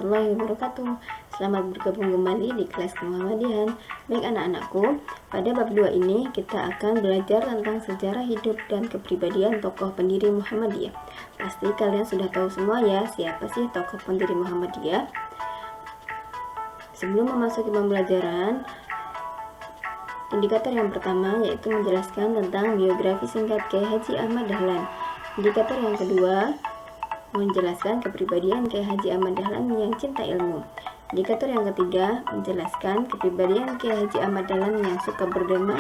warahmatullahi wabarakatuh. Selamat bergabung kembali di kelas Muhammadiyahan. Baik anak-anakku, pada bab 2 ini kita akan belajar tentang sejarah hidup dan kepribadian tokoh pendiri Muhammadiyah. Pasti kalian sudah tahu semua ya, siapa sih tokoh pendiri Muhammadiyah? Sebelum memasuki pembelajaran, indikator yang pertama yaitu menjelaskan tentang biografi singkat Kiai Haji Ahmad Dahlan. Indikator yang kedua menjelaskan kepribadian Kiai Haji Ahmad Dahlan yang cinta ilmu. Indikator yang ketiga menjelaskan kepribadian Kiai Haji Ahmad Dahlan yang suka berderma.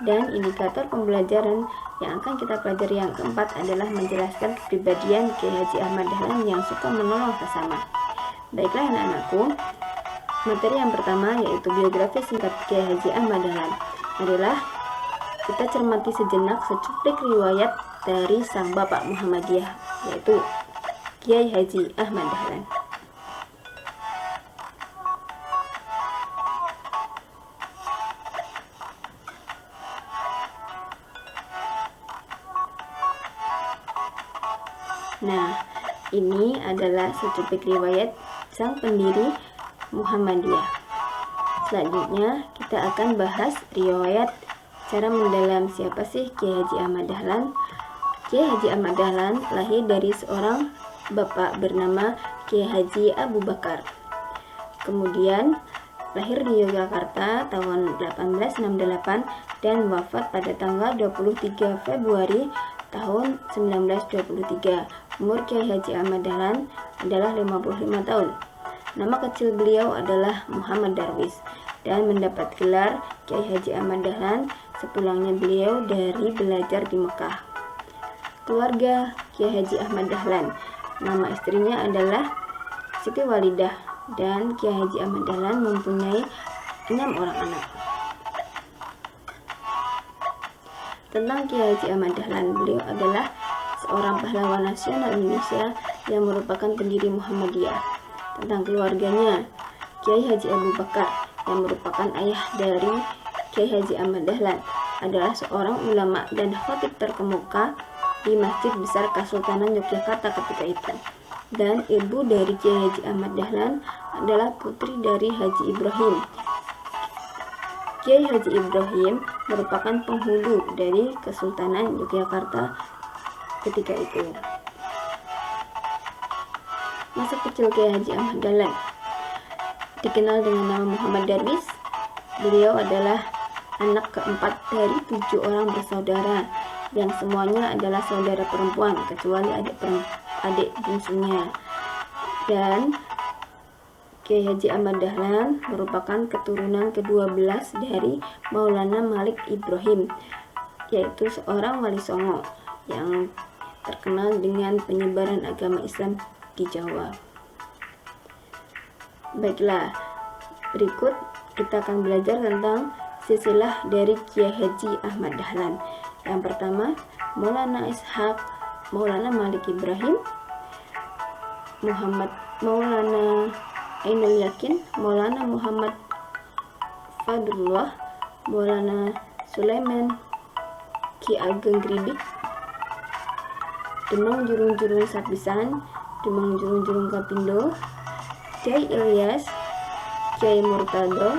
Dan indikator pembelajaran yang akan kita pelajari yang keempat adalah menjelaskan kepribadian Kiai Haji Ahmad Dahlan yang suka menolong sesama. Baiklah anak-anakku, materi yang pertama yaitu biografi singkat Kiai Haji Ahmad Dahlan. Marilah kita cermati sejenak secuplik riwayat dari sang bapak Muhammadiyah, yaitu Kiai Haji Ahmad Dahlan. Nah, ini adalah secuplik riwayat sang pendiri Muhammadiyah. Selanjutnya, kita akan bahas riwayat cara mendalam siapa sih Kiai Haji Ahmad Dahlan. Kiai Haji Ahmad Dahlan lahir dari seorang bapak bernama Kiai Haji Abu Bakar. Kemudian lahir di Yogyakarta tahun 1868 dan wafat pada tanggal 23 Februari tahun 1923. Umur Kiai Haji Ahmad Dahlan adalah 55 tahun. Nama kecil beliau adalah Muhammad Darwis dan mendapat gelar Kiai Haji Ahmad Dahlan sepulangnya beliau dari belajar di Mekah. Keluarga Kiai Haji Ahmad Dahlan, nama istrinya adalah Siti Walidah, dan Kiai Haji Ahmad Dahlan mempunyai 6 orang anak. Tentang Kiai Haji Ahmad Dahlan, beliau adalah seorang pahlawan nasional Indonesia yang merupakan pendiri Muhammadiyah. Tentang keluarganya, Kiai Haji Abu Bakar yang merupakan ayah dari Kiai Haji Ahmad Dahlan adalah seorang ulama dan khatib terkemuka di Masjid Besar Kesultanan Yogyakarta ketika itu. Dan ibu dari Kiai Haji Ahmad Dahlan adalah putri dari Haji Ibrahim. Kiai Haji Ibrahim merupakan penghulu dari Kesultanan Yogyakarta ketika itu. Masa kecil Kiai Haji Ahmad Dahlan dikenal dengan nama Muhammad Darwis. Beliau adalah anak keempat dari 7 orang bersaudara yang semuanya adalah saudara perempuan kecuali adik bungsunya. Dan Kiai Haji Ahmad Dahlan merupakan keturunan ke-12 dari Maulana Malik Ibrahim, yaitu seorang wali songo yang terkenal dengan penyebaran agama Islam di Jawa. Baiklah, berikut kita akan belajar tentang silsilah dari Kiai Haji Ahmad Dahlan. Yang pertama, Maulana Ishaq, Maulana Malik Ibrahim, Maulana Ainul Yakin, Maulana Muhammad Fadlullah, Maulana Sulaiman, Ki Ageng Gridik, Demang Jurung-Jurung Sapisan, Demang Jurung-Jurung Kapindo, Kiai Ilyas, Kiai Murtado,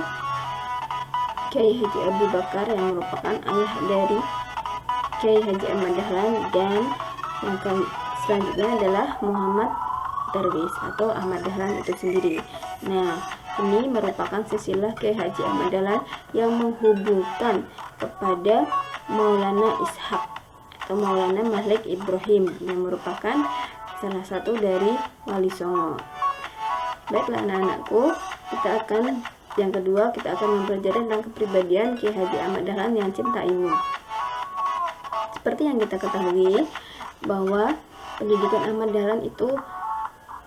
Kiai Haji Abu Bakar yang merupakan ayah dari Kiai Haji Ahmad Dahlan, dan yang selanjutnya adalah Muhammad Darwis atau Ahmad Dahlan itu sendiri. Nah, ini merupakan silsilah Kiai Haji Ahmad Dahlan yang menghubungkan kepada Maulana Ishaq atau Maulana Malik Ibrahim yang merupakan salah satu dari Wali Songo. Baiklah anak-anakku, yang kedua kita akan mempelajari tentang kepribadian Kiai Haji Ahmad Dahlan yang cinta ilmu. Seperti yang kita ketahui bahwa pendidikan Ahmad Dahlan itu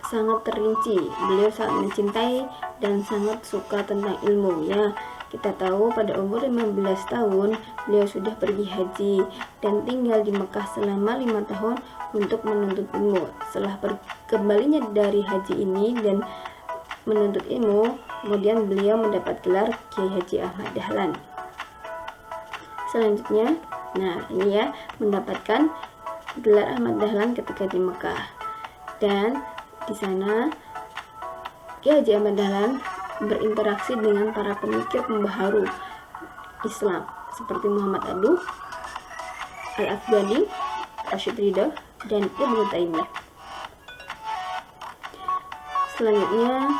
sangat terinci. Beliau sangat mencintai dan sangat suka tentang ilmu ya. Kita tahu pada umur 15 tahun beliau sudah pergi haji dan tinggal di Mekah selama 5 tahun untuk menuntut ilmu. Setelah kembalinya dari haji ini dan menuntut ilmu, kemudian beliau mendapat gelar Kiai Haji Ahmad Dahlan. Selanjutnya, nah ini ya, mendapatkan gelar Ahmad Dahlan ketika di Mekah. Dan di sana Kiai Haji Ahmad Dahlan berinteraksi dengan para pemikir pembaharu Islam seperti Muhammad Adu, Al-Afghani, Rashid Ridha, dan Ibnu Taimiyah. Selanjutnya,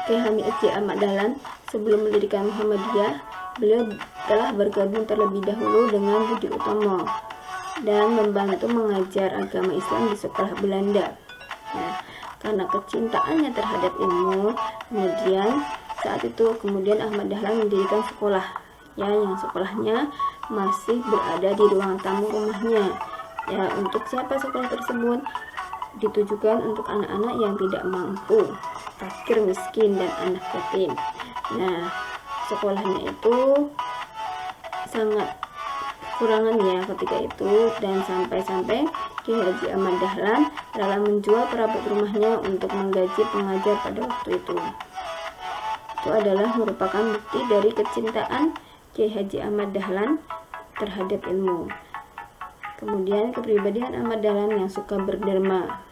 Kiai Haji Ahmad Dahlan sebelum mendirikan Muhammadiyah, beliau telah bergabung terlebih dahulu dengan Budi Utomo dan membantu mengajar agama Islam di sekolah Belanda. Nah, karena kecintaannya terhadap ilmu, saat itu Ahmad Dahlan mendirikan sekolah, yang sekolahnya masih berada di ruang tamu rumahnya. Untuk siapa sekolah tersebut? Ditujukan untuk anak-anak yang tidak mampu, fakir miskin, dan anak yatim. Nah, sekolahnya itu sangat kekurangan ketika itu, dan sampai-sampai Kiai Haji Ahmad Dahlan rela menjual perabot rumahnya untuk menggaji pengajar pada waktu itu. Itu adalah merupakan bukti dari kecintaan Kiai Haji Ahmad Dahlan terhadap ilmu. Kemudian kepribadian Ahmad Dahlan yang suka berderma.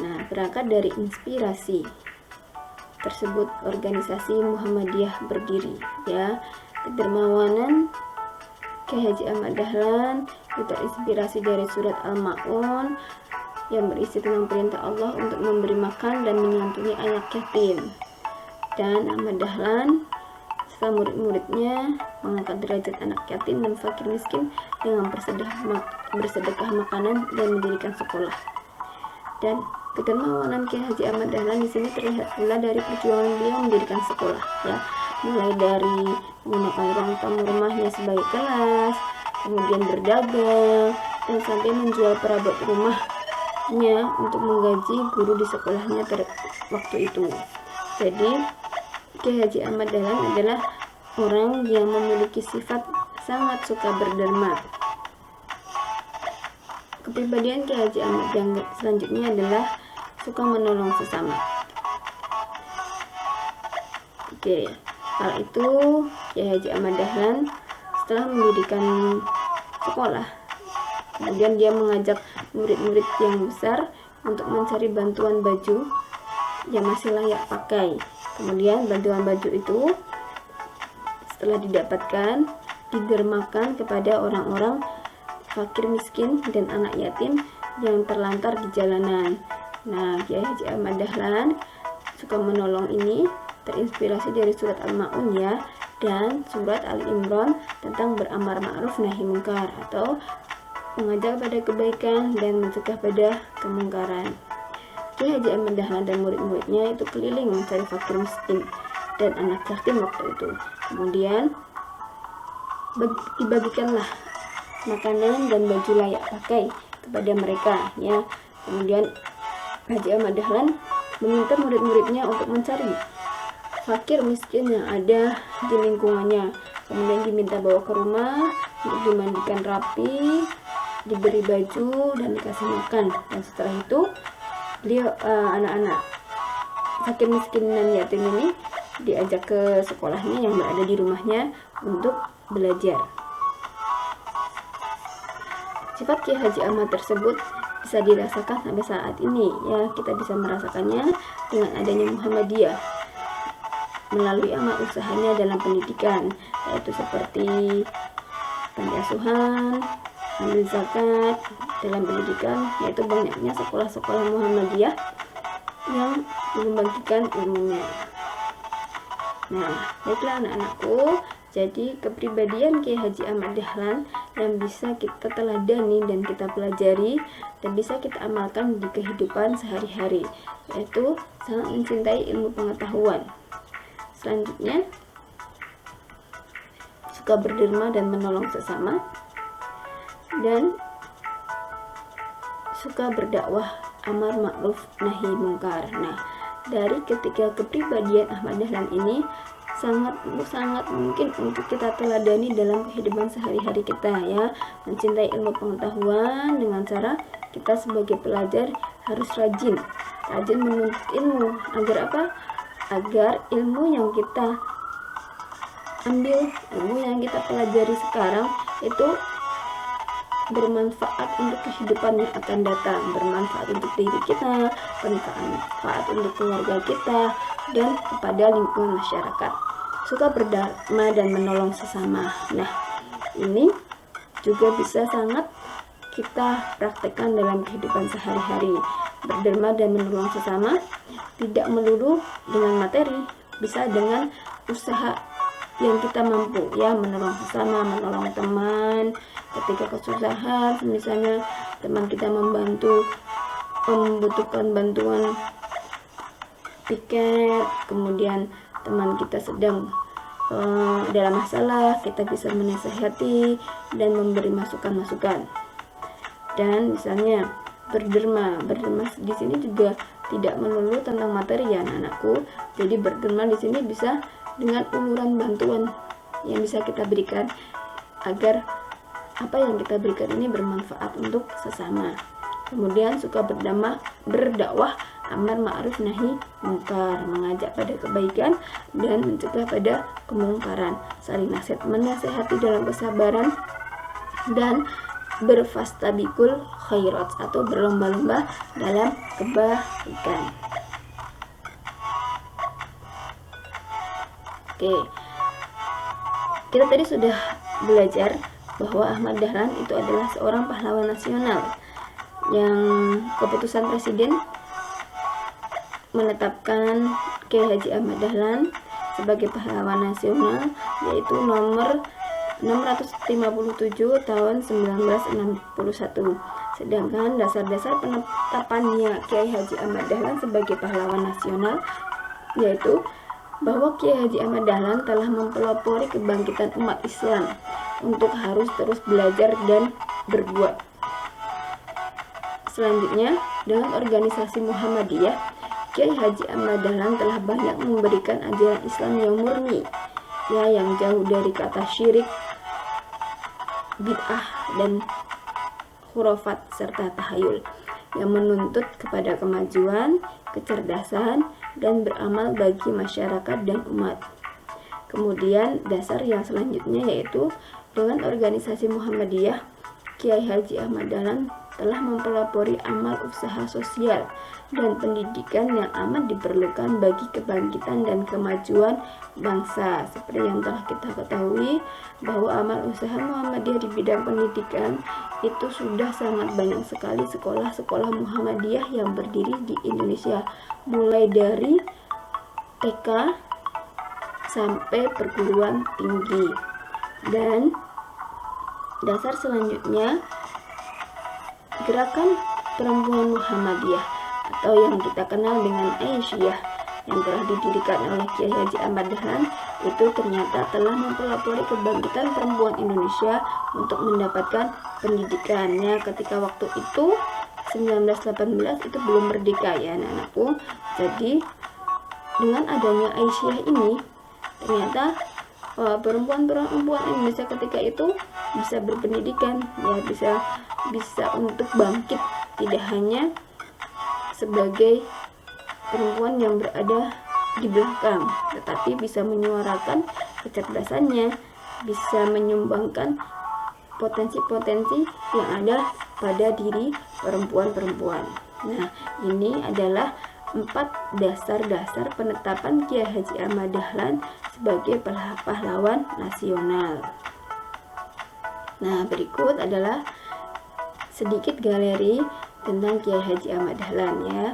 Nah, berangkat dari inspirasi tersebut organisasi Muhammadiyah berdiri. Kedermawanan Kiai Haji Ahmad Dahlan terinspirasi dari surat Al-Ma'un yang berisi tentang perintah Allah untuk memberi makan dan menyantuni anak yatim. Dan Ahmad Dahlan serta murid-muridnya mengangkat derajat anak yatim dan fakir miskin dengan bersedekah makanan dan mendirikan sekolah. Dan kedermawanan Kiai Haji Ahmad Dahlan di sini terlihat pula dari perjuangan beliau mendirikan sekolah, mulai dari menggunakan ruang tamu rumahnya sebagai kelas, kemudian berdagang, dan sampai menjual perabot rumahnya untuk menggaji guru di sekolahnya waktu itu. Jadi Kiai Haji Ahmad Dahlan adalah orang yang memiliki sifat sangat suka berderma. Kepribadian Kiai Haji Ahmad Dahlan selanjutnya adalah suka menolong sesama. Hal itu Kiai Haji Ahmad Dahlan setelah mendirikan sekolah, kemudian dia mengajak murid-murid yang besar untuk mencari bantuan baju yang masih layak pakai. Kemudian bantuan baju itu setelah didapatkan didermakan kepada orang-orang fakir miskin dan anak yatim yang terlantar di jalanan. Nah, Kiai Haji Ahmad Dahlan suka menolong ini terinspirasi dari surat Al-Ma'un dan surat Al-Imran tentang beramar ma'ruf nahi mungkar atau mengajak pada kebaikan dan mencegah pada kemungkaran. Kiai Haji Ahmad Dahlan dan murid-muridnya itu keliling mencari fakir miskin dan anak yatim waktu itu. Kemudian dibagikanlah makanan dan baju layak pakai kepada mereka. Kemudian Haji Ahmad Dahlan meminta murid-muridnya untuk mencari fakir miskin yang ada di lingkungannya. Kemudian diminta bawa ke rumah untuk dimandikan rapi, diberi baju dan dikasih makan. Dan setelah itu beliau anak-anak fakir miskin dan yatim ini diajak ke sekolahnya yang berada di rumahnya untuk belajar. Sifat Kiai Haji Ahmad tersebut bisa dirasakan sampai saat ini. Kita bisa merasakannya dengan adanya Muhammadiyah melalui amal usahanya dalam pendidikan, yaitu seperti panti asuhan, ambil zakat. Dalam pendidikan, yaitu banyaknya sekolah-sekolah Muhammadiyah yang membagikan ilmunya. Nah, baiklah anak-anakku, jadi kepribadian Kiai Haji Ahmad Dahlan yang bisa kita teladani dan kita pelajari dan bisa kita amalkan di kehidupan sehari-hari, yaitu sangat mencintai ilmu pengetahuan. Selanjutnya, suka berderma dan menolong sesama, dan suka berdakwah amar ma'ruf nahi mungkar. Nah, dari ketiga kepribadian Ahmad Dahlan ini sangat mungkin untuk kita teladani dalam kehidupan sehari-hari kita, mencintai ilmu pengetahuan dengan cara kita sebagai pelajar harus rajin menuntut ilmu. Agar apa? Agar ilmu yang kita ambil, ilmu yang kita pelajari sekarang itu bermanfaat untuk kehidupan yang akan datang, bermanfaat untuk diri kita, bermanfaat untuk keluarga kita, dan kepada lingkungan masyarakat. Suka berdharma dan menolong sesama. Nah, ini juga bisa sangat kita praktekkan dalam kehidupan sehari-hari. Berderma dan menolong sesama tidak melulu dengan materi, bisa dengan usaha yang kita mampu, ya, menolong sesama, menolong teman ketika kesusahan, misalnya teman kita membutuhkan bantuan tiket, kemudian teman kita sedang dalam masalah, kita bisa menasihati dan memberi masukan-masukan. Dan misalnya berderma di sini juga tidak melulu tentang materi, ya anak-anakku. Jadi berderma di sini bisa dengan uluran bantuan yang bisa kita berikan agar apa yang kita berikan ini bermanfaat untuk sesama. Kemudian suka berdakwah amar ma'ruf nahi mungkar, mengajak pada kebaikan dan mencegah pada kemungkaran, saling menasihati dalam kesabaran, dan berfastabikul khairat atau berlomba-lomba dalam kebaikan. Oke, kita tadi sudah belajar bahwa Ahmad Dahlan itu adalah seorang pahlawan nasional yang keputusan presiden menetapkan Kiai Haji Ahmad Dahlan sebagai pahlawan nasional, yaitu nomor 657 tahun 1961. Sedangkan dasar-dasar penetapannya Kiai Haji Ahmad Dahlan sebagai pahlawan nasional yaitu bahwa Kiai Haji Ahmad Dahlan telah mempelopori kebangkitan umat Islam untuk harus terus belajar dan berbuat. Selanjutnya, dengan organisasi Muhammadiyah, Kiai Haji Ahmad Dahlan telah banyak memberikan ajaran Islam yang murni, ya, yang jauh dari kata syirik, bid'ah, dan khurafat serta tahayul, yang menuntut kepada kemajuan, kecerdasan, dan beramal bagi masyarakat dan umat. Kemudian dasar yang selanjutnya yaitu dengan organisasi Muhammadiyah, Kiai Haji Ahmad Dahlan telah mempelopori amal usaha sosial dan pendidikan yang amat diperlukan bagi kebangkitan dan kemajuan bangsa. Seperti yang telah kita ketahui bahwa amal usaha Muhammadiyah di bidang pendidikan itu sudah sangat banyak sekali sekolah-sekolah Muhammadiyah yang berdiri di Indonesia, mulai dari TK sampai perguruan tinggi. Dan dasar selanjutnya, gerakan perempuan Muhammadiyah atau yang kita kenal dengan Aisyah yang telah didirikan oleh Kiai Haji Ahmad Dahlan itu ternyata telah mempelopori kebangkitan perempuan Indonesia untuk mendapatkan pendidikannya. Ketika waktu itu 1918 itu belum merdeka, ya anak-anakku. Jadi dengan adanya Aisyah ini ternyata perempuan-perempuan Indonesia ketika itu bisa berpendidikan, ya, bisa untuk bangkit, tidak hanya sebagai perempuan yang berada di belakang, tetapi bisa menyuarakan kecerdasannya, bisa menyumbangkan potensi-potensi yang ada pada diri perempuan-perempuan. Nah, ini adalah 4 dasar-dasar penetapan Kiai Haji Ahmad Dahlan sebagai pahlawan nasional. Nah, berikut adalah sedikit galeri tentang Kiai Haji Ahmad Dahlan, ya.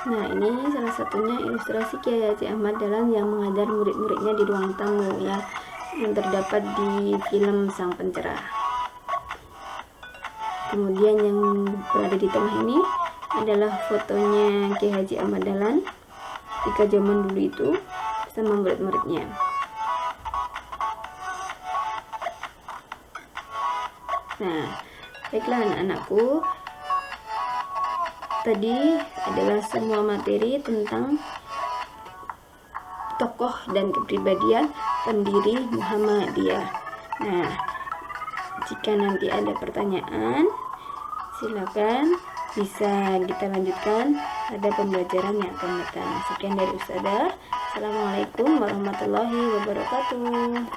Nah, ini salah satunya ilustrasi Kiai Haji Ahmad Dahlan yang mengajar murid-muridnya di ruang tamu, ya, yang terdapat di film Sang Pencerah. Kemudian yang berada di tengah ini adalah fotonya Kiai Haji Ahmad Dahlan ketika zaman dulu itu bersama murid-muridnya. Nah, baiklah anak-anakku, tadi adalah semua materi tentang tokoh dan kepribadian pendiri Muhammadiyah. Nah, jika nanti ada pertanyaan, silakan bisa kita lanjutkan pada pembelajaran yang akan datang. Sekian dari Ustazah. Assalamualaikum warahmatullahi wabarakatuh.